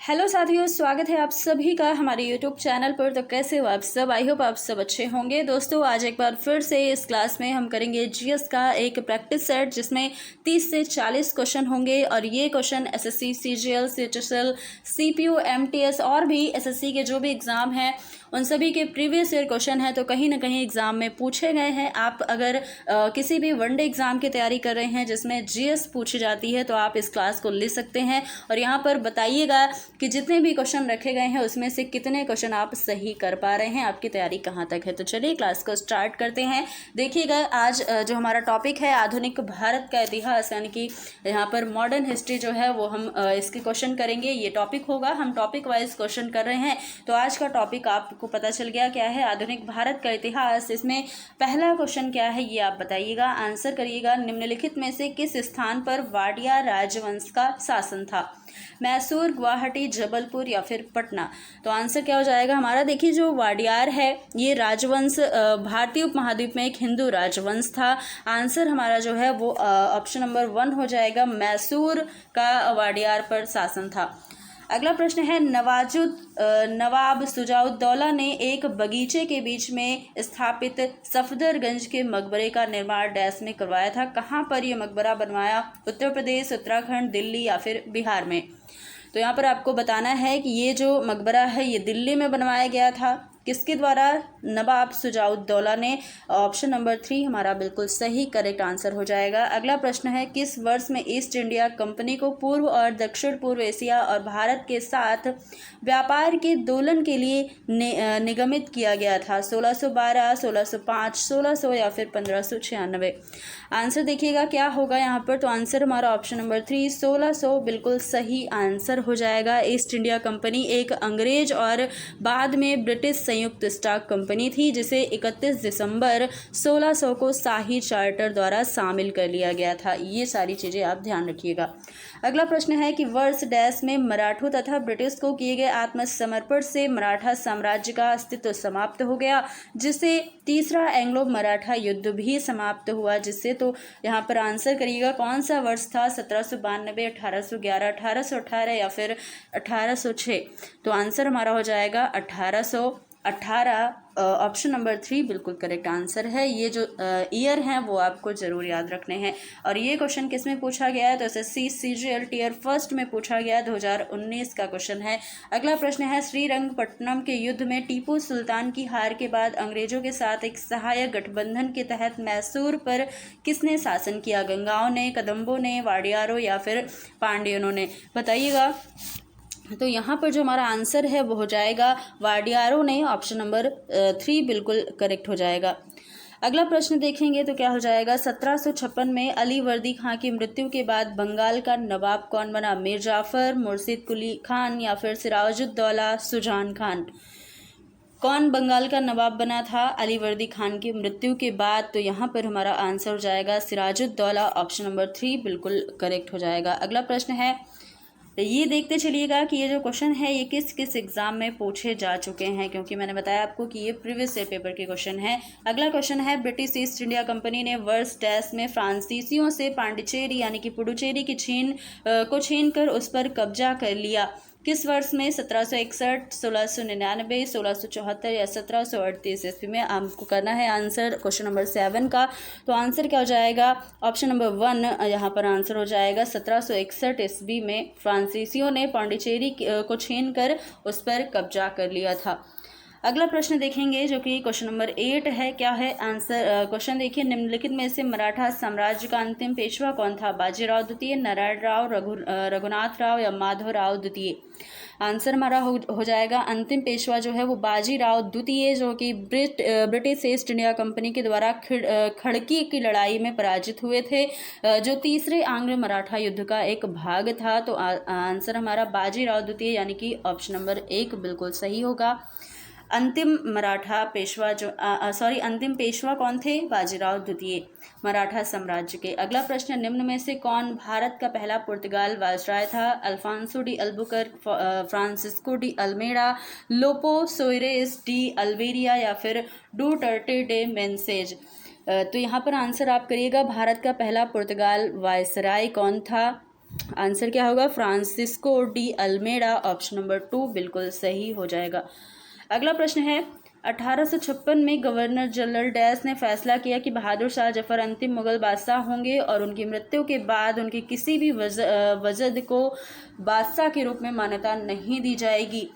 Hello साथियों, स्वागत है आप सभी का हमारे यूट्यूब चैनल पर। तो कैसे हो आप सब? आई होप आप सब अच्छे होंगे। दोस्तों, आज एक बार फिर से इस क्लास में हम करेंगे जीएस का एक प्रैक्टिस सेट जिसमें 30 से 40 क्वेश्चन होंगे और ये question SSC, CGL, CHSL, CPU, MTS और भी एसएससी के जो भी एग्ज़ाम हैं उन सभी के प्रीवियस ईयर क्वेश्चन है। तो कहीं ना कहीं एग्ज़ाम में पूछे गए हैं। आप अगर किसी भी वनडे एग्ज़ाम की तैयारी कर रहे हैं जिसमें जीएस पूछी जाती है तो आप इस क्लास को ले सकते हैं और यहाँ पर बताइएगा कि जितने भी क्वेश्चन रखे गए हैं उसमें से कितने क्वेश्चन आप सही कर पा रहे हैं, आपकी तैयारी कहाँ तक है। तो चलिए क्लास को स्टार्ट करते हैं। देखिएगा, आज जो हमारा टॉपिक है आधुनिक भारत का इतिहास, यानी कि यहाँ पर मॉडर्न हिस्ट्री जो है वो हम इसके क्वेश्चन करेंगे। ये टॉपिक होगा, हम टॉपिक वाइज क्वेश्चन कर रहे हैं। तो आज का टॉपिक आपको पता चल गया क्या है, आधुनिक भारत का इतिहास। इसमें पहला क्वेश्चन क्या है ये आप बताइएगा, आंसर करिएगा। निम्नलिखित में से किस स्थान पर वाडिया राजवंश का शासन था? मैसूर, गुवाहाटी, जबलपुर या फिर पटना? तो आंसर क्या हो जाएगा हमारा? देखिए, जो वाडियार है ये राजवंश भारतीय उपमहाद्वीप में एक हिंदू राजवंश था। आंसर हमारा जो है वो ऑप्शन नंबर 1 हो जाएगा, मैसूर का वाडियार पर शासन था। अगला प्रश्न है, नवाब शुजाउद्दौला ने एक बगीचे के बीच में स्थापित सफदरगंज के मकबरे का निर्माण डैश में करवाया था? कहाँ पर यह मकबरा बनवाया? उत्तर प्रदेश, उत्तराखंड, दिल्ली या फिर बिहार में? तो यहाँ पर आपको बताना है कि ये जो मकबरा है ये दिल्ली में बनवाया गया था। किसके द्वारा? नवाब शुजाउद्दौला ने। ऑप्शन नंबर 3 हमारा बिल्कुल सही करेक्ट आंसर हो जाएगा। अगला प्रश्न है, किस वर्ष में ईस्ट इंडिया कंपनी को पूर्व और दक्षिण पूर्व एशिया और भारत के साथ व्यापार के दोलन के लिए निगमित किया गया था? 1612, 1605, 1600 या फिर 1596? आंसर देखिएगा क्या होगा यहाँ पर। तो आंसर हमारा ऑप्शन नंबर 3 1600 बिल्कुल सही आंसर हो जाएगा। ईस्ट इंडिया कंपनी एक अंग्रेज और बाद में ब्रिटिश संयुक्त स्टॉक कंपनी थी जिसे 31 दिसंबर 1600 को शाही चार्टर द्वारा शामिल कर लिया गया था। ये सारी चीज़ें आप ध्यान रखिएगा। अगला प्रश्न है कि वर्ष डैश में मराठों तथा ब्रिटिश को किए गए आत्मसमर्पण से मराठा साम्राज्य का अस्तित्व समाप्त हो गया, जिससे तीसरा एंग्लो मराठा युद्ध भी समाप्त हुआ। जिससे तो यहाँ पर आंसर करिएगा कौन सा वर्ष था? 1792, 1811, 1818 या फिर 1806? तो आंसर हमारा हो जाएगा 1818। ऑप्शन नंबर 3 बिल्कुल करेक्ट आंसर है। ये जो ईयर हैं वो आपको ज़रूर याद रखने हैं। और ये क्वेश्चन किस में पूछा गया है? तो एसएससी सीजीएल टीयर फर्स्ट में पूछा गया, 2019 का क्वेश्चन है। अगला प्रश्न है, श्रीरंगपट्टनम के युद्ध में टीपू सुल्तान की हार के बाद अंग्रेजों के साथ एक सहायक गठबंधन के तहत मैसूर पर किसने शासन किया? गंगाओं ने, कदम्बों ने, वाडियारों या फिर पांड्यनों ने? बताइएगा। तो यहाँ पर जो हमारा आंसर है वो हो जाएगा वाडियारों ने। ऑप्शन नंबर 3 बिल्कुल करेक्ट हो जाएगा। अगला प्रश्न देखेंगे तो क्या हो जाएगा, 1756 में अली वर्दी खां की मृत्यु के बाद बंगाल का नवाब कौन बना? मीर जाफर, मुर्शिद कुली खान या फिर सिराजुद्दौला सुजान खान? कौन बंगाल का नवाब बना था अली वर्दी खान की मृत्यु के बाद? तो यहाँ पर हमारा आंसर हो जाएगा सिराजुद्दौला। ऑप्शन नंबर 3 बिल्कुल करेक्ट हो जाएगा। अगला प्रश्न है, ये देखते चलिएगा कि ये जो क्वेश्चन है ये किस किस एग्जाम में पूछे जा चुके हैं, क्योंकि मैंने बताया आपको कि ये प्रीवियस ईयर पेपर के क्वेश्चन है। अगला क्वेश्चन है, ब्रिटिश ईस्ट इंडिया कंपनी ने वर्ष डैश में फ्रांसीसियों से पांडिचेरी यानी कि पुडुचेरी की छीन कर उस पर कब्जा कर लिया? किस वर्ष में? 1761, 1699, 1674 या 1738 ईस्वी में? आपको करना है आंसर क्वेश्चन नंबर 7 का। तो आंसर क्या हो जाएगा? ऑप्शन नंबर 1 यहाँ पर आंसर हो जाएगा 1761 ईस्वी में फ्रांसीसियों ने पांडिचेरी को छीन कर उस पर कब्जा कर लिया था। अगला प्रश्न देखेंगे जो कि क्वेश्चन नंबर 8 है। क्या है आंसर? क्वेश्चन देखिए, निम्नलिखित में से मराठा साम्राज्य का अंतिम पेशवा कौन था? बाजीराव द्वितीय, नारायण राव, रघुनाथ राव या माधवराव द्वितीय? आंसर हमारा हो जाएगा अंतिम पेशवा जो है वो बाजीराव द्वितीय, जो कि ब्रिटिश ईस्ट इंडिया कंपनी के द्वारा खड़की की लड़ाई में पराजित हुए थे, जो तीसरे आंग्ल मराठा युद्ध का एक भाग था। तो आंसर हमारा बाजीराव द्वितीय यानी कि ऑप्शन नंबर 1 बिल्कुल सही होगा। अंतिम मराठा पेशवा अंतिम पेशवा कौन थे? बाजीराव द्वितीय, मराठा साम्राज्य के। अगला प्रश्न, निम्न में से कौन भारत का पहला पुर्तगाल वायसराय था? Alfonso de Albuquerque, Francisco de Almeida, Lopo Soares de अल्वेरिया या फिर डुटर्टे डे मेंसेज? तो यहाँ पर आंसर आप करिएगा, भारत का पहला पुर्तगाल वायसराय कौन था? आंसर क्या होगा? Francisco de Almeida, option number 2 बिल्कुल सही हो जाएगा। अगला प्रश्न है 1856 में गवर्नर जनरल डैश ने फैसला किया कि बहादुर शाह जफर अंतिम मुगल बादशाह होंगे और उनकी मृत्यु के बाद उनके किसी भी वजद को बादशाह के रूप में मान्यता नहीं दी जाएगी,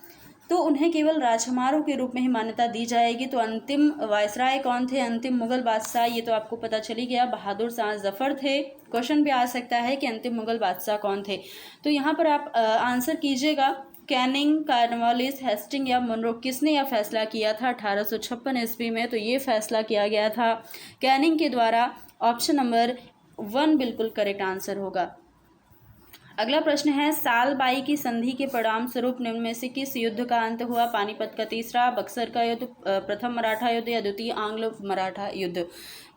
तो उन्हें केवल राजकुमारों के रूप में ही मान्यता दी जाएगी। तो अंतिम वायसराय कौन थे? अंतिम मुगल बादशाह, ये तो आपको पता चली गया, बहादुर शाह जफर थे। क्वेश्चन भी आ सकता है कि अंतिम मुगल बादशाह कौन थे, तो यहाँ पर आप आंसर कीजिएगा। कैनिंग, कॉर्नवालिस, हेस्टिंग या मुनरो, किसने यह फैसला किया था 1856 ईस्वी में? तो ये फैसला किया गया था कैनिंग के द्वारा, ऑप्शन नंबर 1 बिल्कुल करेक्ट आंसर होगा। अगला प्रश्न है साल बाई की संधि के परिणाम स्वरूप निम्न में से किस युद्ध का अंत हुआ? पानीपत का तीसरा, बक्सर का युद्ध, प्रथम मराठा युद्ध या द्वितीय आंग्ल मराठा युद्ध?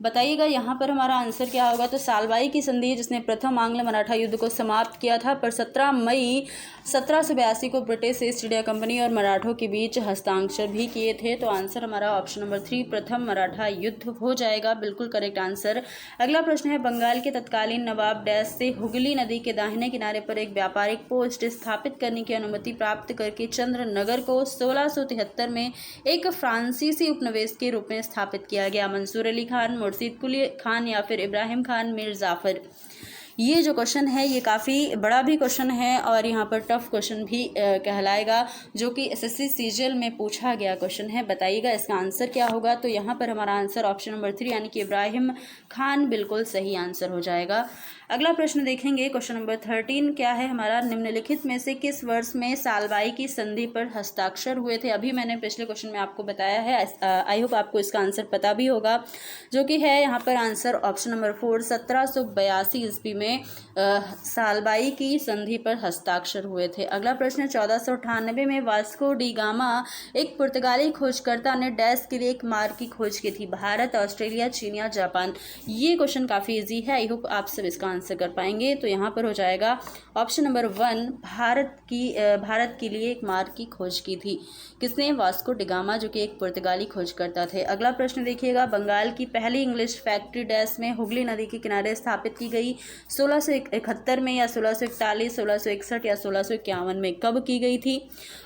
बताइएगा यहाँ पर हमारा आंसर क्या होगा? तो सालबाई की संधि जिसने प्रथम आंग्ल मराठा युद्ध को समाप्त किया था, पर 17 मई 1782 को ब्रिटिश ईस्ट इंडिया कंपनी और मराठों के बीच हस्ताक्षर भी किए थे। तो आंसर हमारा ऑप्शन नंबर 3 प्रथम मराठा युद्ध हो जाएगा, बिल्कुल करेक्ट आंसर। अगला प्रश्न है बंगाल के तत्कालीन नवाब डैश से हुगली नदी के दाहिने किनारे पर एक व्यापारिक पोस्ट स्थापित करने की अनुमति प्राप्त करके चंद्रनगर को 1673 में एक फ्रांसीसी उपनिवेश के रूप में स्थापित किया गया? मंसूर अली खान, मुर्शीद कुली खान या फिर इब्राहिम खान मीर जाफर? ये जो क्वेश्चन है ये काफ़ी बड़ा भी क्वेश्चन है और यहाँ पर टफ क्वेश्चन भी कहलाएगा, जो कि एसएससी सीजीएल में पूछा गया क्वेश्चन है। बताइएगा इसका आंसर क्या होगा? तो यहाँ पर हमारा आंसर ऑप्शन नंबर 3 यानी कि इब्राहिम खान बिल्कुल सही आंसर हो जाएगा। अगला प्रश्न देखेंगे, क्वेश्चन नंबर 13 क्या है हमारा? निम्नलिखित में से किस वर्ष में सालबाई की संधि पर हस्ताक्षर हुए थे? अभी मैंने पिछले क्वेश्चन में आपको बताया है, आई होप आपको इसका आंसर पता भी होगा, जो कि है यहाँ पर आंसर ऑप्शन नंबर 4 1782 ईस्वी में सालबाई की संधि पर हस्ताक्षर हुए थे। अगला प्रश्न 1498 में वास्को डी गामा एक पुर्तगाली खोजकर्ता ने डैश के लिए एक मार्ग की खोज की थी? भारत, ऑस्ट्रेलिया, चीन या जापान? ये क्वेश्चन काफ़ी इजी है, आई होप आप सब इसका आंसर कर पाएंगे। तो यहाँ पर हो जाएगा ऑप्शन नंबर 1 भारत के लिए एक मार्ग की खोज की थी। किसने? वास्को डी गामा, जो कि एक पुर्तगाली खोजकर्ता थे। अगला प्रश्न देखिएगा, बंगाल की पहली इंग्लिश फैक्ट्री डैश में हुगली नदी के किनारे स्थापित की गई? 1671 में या 1641, 1661 या 1651 में? कब की गई थी?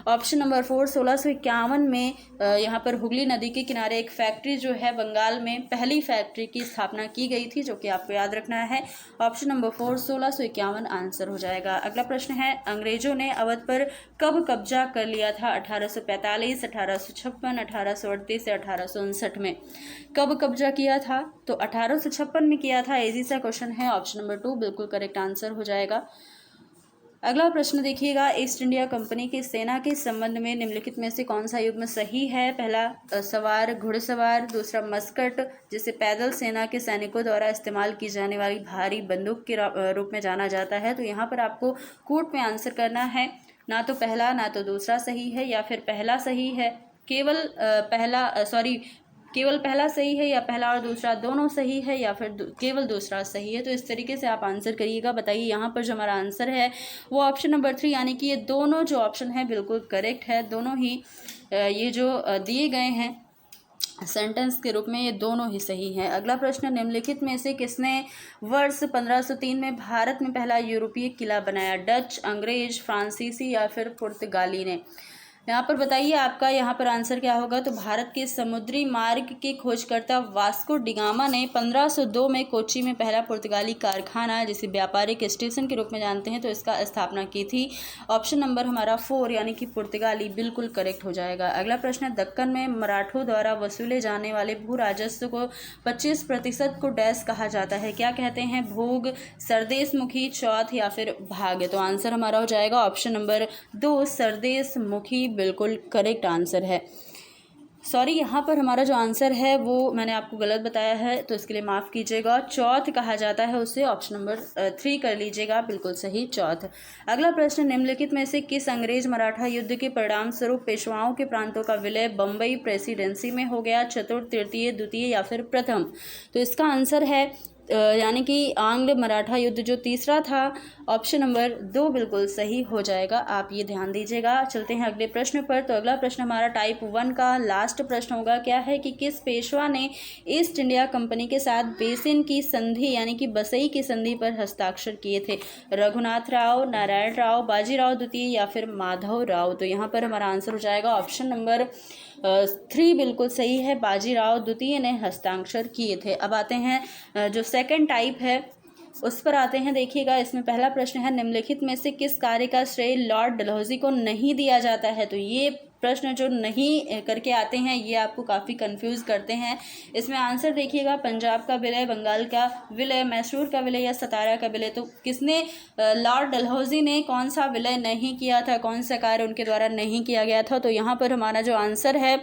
ऑप्शन नंबर 4 1651 में यहाँ पर हुगली नदी के किनारे एक फैक्ट्री जो है बंगाल में पहली फैक्ट्री की स्थापना की गई थी, जो कि आपको याद रखना है। ऑप्शन नंबर 4 1651 आंसर हो जाएगा। अगला प्रश्न है अंग्रेजों ने अवध पर कब कब्जा कर लिया था? 1845, 1856, 1838 या 1859 में? कब कब्जा किया था? तो 1856 में किया था, इजी सा क्वेश्चन है, ऑप्शन नंबर 2 बिल्कुल करेक्ट आंसर हो जाएगा। अगला प्रश्न देखिएगा, ईस्ट इंडिया कंपनी की सेना के संबंध में निम्नलिखित में से कौन सा युग्म सही है? पहला सवार घुड़सवार, दूसरा मस्कट जिसे पैदल सेना के सैनिकों द्वारा इस्तेमाल की जाने वाली भारी बंदूक के रूप में जाना जाता है। तो यहाँ पर आपको कोट में आंसर करना है, ना तो पहला ना तो दूसरा सही है या फिर पहला सही है, केवल पहला सही है या पहला और दूसरा दोनों सही है या फिर केवल दूसरा सही है। तो इस तरीके से आप आंसर करिएगा। बताइए यहाँ पर जो हमारा आंसर है वो ऑप्शन नंबर 3 यानी कि ये दोनों जो ऑप्शन है बिल्कुल करेक्ट है। दोनों ही ये जो दिए गए हैं सेंटेंस के रूप में ये दोनों ही सही हैं। अगला प्रश्न, निम्नलिखित में से किसने वर्ष 1503 में भारत में पहला यूरोपीय किला बनाया? डच, अंग्रेज, फ्रांसीसी या फिर पुर्तगाली ने? यहाँ पर बताइए आपका यहाँ पर आंसर क्या होगा? तो भारत के समुद्री मार्ग के खोजकर्ता वास्को डी गामा ने 1502 में कोच्चि में पहला पुर्तगाली कारखाना, जिसे व्यापारिक स्टेशन के रूप में जानते हैं, तो इसका स्थापना की थी। ऑप्शन नंबर हमारा 4 यानी कि पुर्तगाली बिल्कुल करेक्ट हो जाएगा। अगला प्रश्न है, दक्कन में मराठों द्वारा वसूले जाने वाले भू राजस्व को 25% को डैश कहा जाता है? क्या कहते हैं? भोग, सरदेशमुखी, चौथ या फिर भाग? तो आंसर हमारा हो जाएगा ऑप्शन नंबर 2 सरदेशमुखी बिल्कुल करेक्ट आंसर है। सॉरी, यहाँ पर हमारा जो आंसर है वो मैंने आपको गलत बताया है, तो इसके लिए माफ़ कीजिएगा। चौथ कहा जाता है उसे, ऑप्शन नंबर 3 कर लीजिएगा, बिल्कुल सही चौथ। अगला प्रश्न, निम्नलिखित में से किस अंग्रेज मराठा युद्ध के परिणाम स्वरूप पेशवाओं के प्रांतों का विलय बम्बई प्रेसिडेंसी में हो गया? चतुर्थ, तृतीय, द्वितीय या फिर प्रथम? तो इसका आंसर है यानी कि आंग्ल मराठा युद्ध जो तीसरा था, ऑप्शन नंबर 2 बिल्कुल सही हो जाएगा। आप ये ध्यान दीजिएगा। चलते हैं अगले प्रश्न पर। तो अगला प्रश्न हमारा टाइप 1 का लास्ट प्रश्न होगा। क्या है कि किस पेशवा ने ईस्ट इंडिया कंपनी के साथ बेसिन की संधि यानी कि बसई की संधि पर हस्ताक्षर किए थे? रघुनाथ राव, नारायण राव, बाजीराव द्वितीय या फिर माधव राव? तो यहाँ पर हमारा आंसर हो जाएगा ऑप्शन नंबर 3 बिल्कुल सही है। बाजीराव द्वितीय ने हस्ताक्षर किए थे। अब आते हैं जो सेकंड टाइप है उस पर आते हैं। देखिएगा, इसमें पहला प्रश्न है, निम्नलिखित में से किस कार्य का श्रेय लॉर्ड डलहौजी को नहीं दिया जाता है? तो ये प्रश्न जो नहीं करके आते हैं ये आपको काफ़ी कंफ्यूज करते हैं। इसमें आंसर देखिएगा, पंजाब का विलय, बंगाल का विलय, मैसूर का विलय या सतारा का विलय। तो किसने, लॉर्ड डलहौजी ने कौन सा विलय नहीं किया था, कौन सा कार्य उनके द्वारा नहीं किया गया था? तो यहाँ पर हमारा जो आंसर है,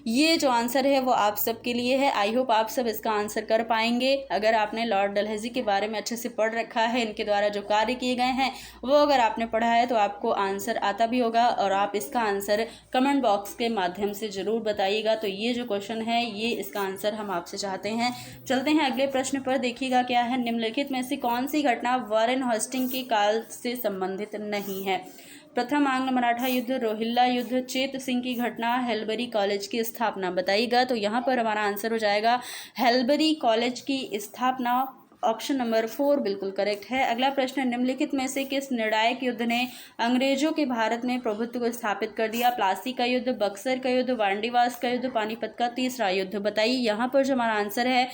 ये जो आंसर है वो आप सबके लिए है। आई होप आप सब इसका आंसर कर पाएंगे। अगर आपने लॉर्ड डलहौजी के बारे में अच्छे से पढ़ रखा है, इनके द्वारा जो कार्य किए गए हैं वो अगर आपने पढ़ा है तो आपको आंसर आता भी होगा और आप इसका आंसर कमेंट बॉक्स के माध्यम से ज़रूर बताइएगा। तो ये जो क्वेश्चन है ये इसका आंसर हम आपसे चाहते हैं। चलते हैं अगले प्रश्न पर। देखिएगा क्या है, निम्नलिखित में से कौन सी घटना वारेन हेस्टिंग्स के काल से संबंधित नहीं है? प्रथम आंग्ल मराठा युद्ध, रोहिल्ला युद्ध, चेत सिंह की घटना, हेल्बरी कॉलेज की स्थापना? बताइएगा। तो यहाँ पर हमारा आंसर हो जाएगा हेल्बरी कॉलेज की स्थापना। ऑप्शन नंबर 4 बिल्कुल करेक्ट है। अगला प्रश्न, निम्नलिखित में से किस निर्णायक युद्ध ने अंग्रेजों के भारत में प्रभुत्व को स्थापित कर दिया? प्लासी का युद्ध, बक्सर का युद्ध, वांडीवास का युद्ध, पानीपत का तीसरा युद्ध? बताइए। यहाँ पर जो हमारा आंसर है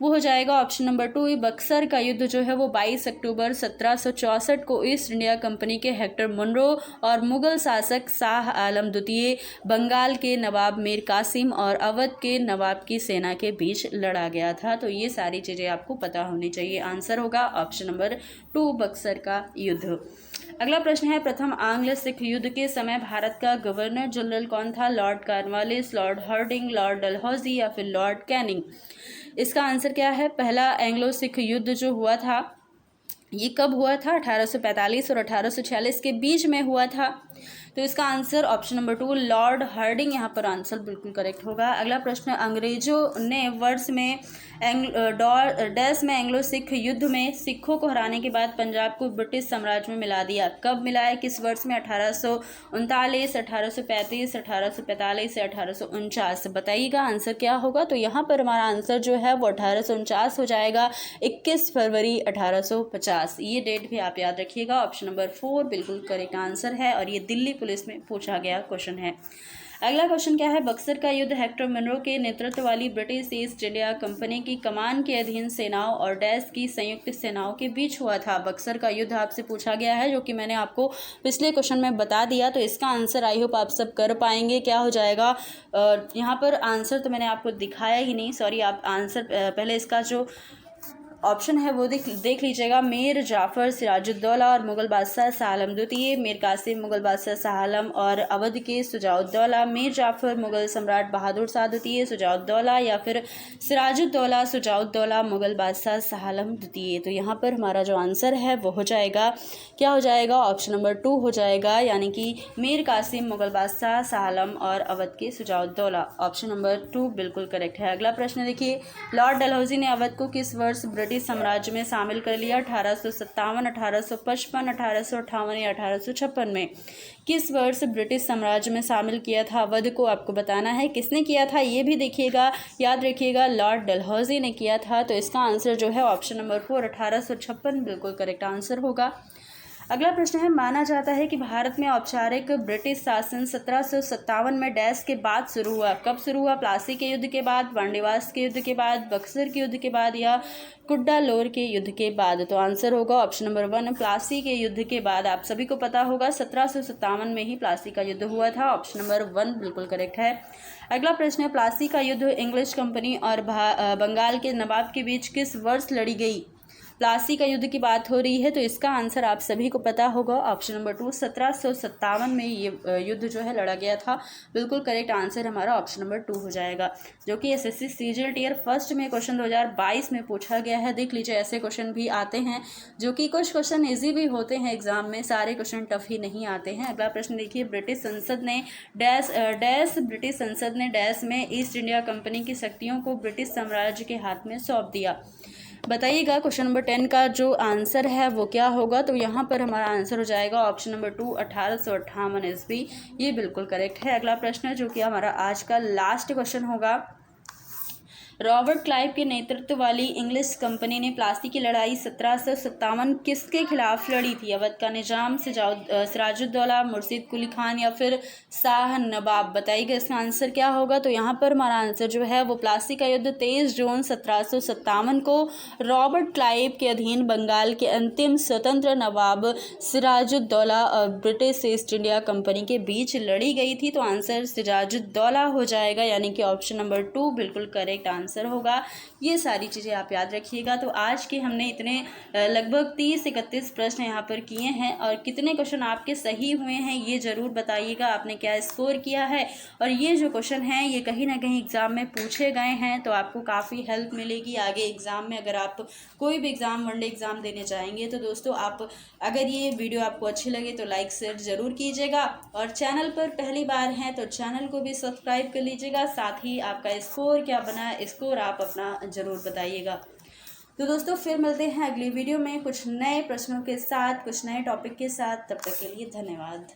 वो हो जाएगा ऑप्शन नंबर 2। बक्सर का युद्ध जो है वो 22 अक्टूबर 1764 को ईस्ट इंडिया कंपनी के हेक्टर मुनरो और मुगल शासक शाह आलम द्वितीय, बंगाल के नवाब मीर कासिम और अवध के नवाब की सेना के बीच लड़ा गया था। तो ये सारी चीज़ें आपको पता होनी चाहिए। आंसर होगा ऑप्शन नंबर 2 बक्सर का युद्ध। अगला प्रश्न है, प्रथम आंग्ल सिख युद्ध के समय भारत का गवर्नर जनरल कौन था? Lord Cornwallis, lord Hardinge, lord Dalhousie या फिर लॉर्ड कैनिंग? इसका आंसर क्या है? पहला एंग्लो सिख युद्ध जो हुआ था ये कब हुआ था? 1845 और 1846 के बीच में हुआ था। तो इसका answer option number 2 lord Hardinge यहाँ पर आंसर बिल्कुल करेक्ट होगा। अगला प्रश्न, अंग्रेजों ने वर्ष में डैश में एंग्लो सिख युद्ध में सिखों को हराने के बाद पंजाब को ब्रिटिश साम्राज्य में मिला दिया। कब मिलाया, किस वर्ष में? 1839, 1835, 1845 या 1849? बताइएगा आंसर क्या होगा। तो यहाँ पर हमारा आंसर जो है वो 1849 हो जाएगा, 21 फरवरी 1850। ये डेट भी आप याद रखिएगा। ऑप्शन नंबर 4 बिल्कुल करेक्ट आंसर है और ये दिल्ली पुलिस में पूछा गया क्वेश्चन है। अगला क्वेश्चन क्या है, बक्सर का युद्ध हेक्टर मुनरो के नेतृत्व वाली ब्रिटिश ईस्ट इंडिया कंपनी की कमान के अधीन सेनाओं और डैश की संयुक्त सेनाओं के बीच हुआ था। बक्सर का युद्ध आपसे पूछा गया है, जो कि मैंने आपको पिछले क्वेश्चन में बता दिया। तो इसका आंसर आई होप आप सब कर पाएंगे। क्या हो जाएगा, यहाँ पर आंसर तो मैंने आपको दिखाया ही नहीं, सॉरी। आप आंसर पहले इसका जो ऑप्शन है वो देख लीजिएगा। मीर जाफ़र सिराजुद्दौला और मुगल बादशाह शाह आलम द्वितीय, मीर कासिम मुगल बादशाह शाह आलम और अवध के शुजाउद्दौला, मीर जाफ़र मुगल सम्राट बहादुर शाह द्वितीय शुजाउद्दौला या फिर सिराजुद्दौला शुजाउद्दौला मुगल बादशाह शाह आलम द्वितीय। तो यहाँ पर हमारा जो आंसर है वो हो जाएगा, क्या हो जाएगा, ऑप्शन नंबर 2 हो जाएगा, यानी कि मीर कासिम मुगल बादशाह शाह आलम और अवध के शुजाउद्दौला। ऑप्शन नंबर 2 बिल्कुल करेक्ट है। अगला प्रश्न देखिए, लॉर्ड डलहौजी ने अवध को किस वर्ष ब्रिटिश साम्राज्य में शामिल कर लिया? 1857, 1855, 1858 या 1856 में? किस वर्ष ब्रिटिश साम्राज्य में शामिल किया था अवध को? आपको बताना है किसने किया था, ये भी देखिएगा, याद रखिएगा, लॉर्ड डलहौजी ने किया था। तो इसका आंसर जो है ऑप्शन नंबर 4 1856 बिल्कुल करेक्ट आंसर होगा। अगला प्रश्न है, माना जाता है कि भारत में औपचारिक ब्रिटिश शासन 1757 में डैश के बाद शुरू हुआ। कब शुरू हुआ? प्लासी के युद्ध के बाद, वांडीवास के युद्ध के बाद, बक्सर के युद्ध के बाद या कुड्डालोर के युद्ध के बाद? तो आंसर होगा ऑप्शन नंबर 1 प्लासी के युद्ध के बाद। आप सभी को पता होगा 1757 में ही प्लासी का युद्ध हुआ था। ऑप्शन नंबर 1 बिल्कुल करेक्ट है। अगला प्रश्न है, प्लासी का युद्ध इंग्लिश कंपनी और बंगाल के नवाब के बीच किस वर्ष लड़ी गई? प्लासी का युद्ध की बात हो रही है, तो इसका आंसर आप सभी को पता होगा, ऑप्शन नंबर 2 1757 में ये युद्ध जो है लड़ा गया था। बिल्कुल करेक्ट आंसर हमारा ऑप्शन नंबर 2 हो जाएगा, जो कि एसएससी सीजीएल टियर फर्स्ट में क्वेश्चन 2022 में पूछा गया है। देख लीजिए, ऐसे क्वेश्चन भी आते हैं, जो कि कुछ क्वेश्चन ईजी भी होते हैं एग्जाम में, सारे क्वेश्चन टफ ही नहीं आते हैं। अगला प्रश्न देखिए, ब्रिटिश संसद ने ब्रिटिश संसद ने डैश में ईस्ट इंडिया कंपनी की शक्तियों को ब्रिटिश साम्राज्य के हाथ में सौंप दिया। बताइएगा क्वेश्चन नंबर 10 का जो आंसर है वो क्या होगा। तो यहाँ पर हमारा आंसर हो जाएगा ऑप्शन नंबर 2 1858 ईस्वी। ये बिल्कुल करेक्ट है। अगला प्रश्न जो कि हमारा आज का लास्ट क्वेश्चन होगा, रॉबर्ट क्लाइव के नेतृत्व वाली इंग्लिश कंपनी ने प्लासी की लड़ाई 1757 किसके खिलाफ लड़ी थी? अवध का निजाम, सिराजुद्दौला, मुर्शिद कुली खान या फिर शाह नवाब? बताइएगा इसका आंसर क्या होगा। तो यहाँ पर हमारा आंसर जो है वो प्लासी का युद्ध 23 जून 1757 को रॉबर्ट क्लाइव के अधीन बंगाल के अंतिम स्वतंत्र नवाब सिराजुद्दौला और ब्रिटिश ईस्ट इंडिया कंपनी के बीच लड़ी गई थी। तो आंसर सिराजुद्दौला हो जाएगा, यानी कि ऑप्शन नंबर 2 बिल्कुल करेक्ट आंसर होगा। ये सारी चीज़ें आप याद रखिएगा। तो आज के हमने इतने लगभग 30-31 प्रश्न यहाँ पर किए हैं और कितने क्वेश्चन आपके सही हुए हैं ये ज़रूर बताइएगा, आपने क्या स्कोर किया है। और ये जो क्वेश्चन हैं ये कहीं ना कहीं एग्ज़ाम में पूछे गए हैं, तो आपको काफ़ी हेल्प मिलेगी आगे एग्ज़ाम में। अगर आप कोई भी एग्ज़ाम, वनडे एग्ज़ाम देने चाहेंगे तो दोस्तों आप, अगर ये वीडियो आपको अच्छी लगे तो लाइक शेयर ज़रूर कीजिएगा, और चैनल पर पहली बार हैं तो चैनल को भी सब्सक्राइब कर लीजिएगा। साथ ही आपका स्कोर क्या बना, स्कोर आप अपना ज़रूर बताइएगा। तो दोस्तों फिर मिलते हैं अगली वीडियो में कुछ नए प्रश्नों के साथ, कुछ नए टॉपिक के साथ। तब तक के लिए धन्यवाद।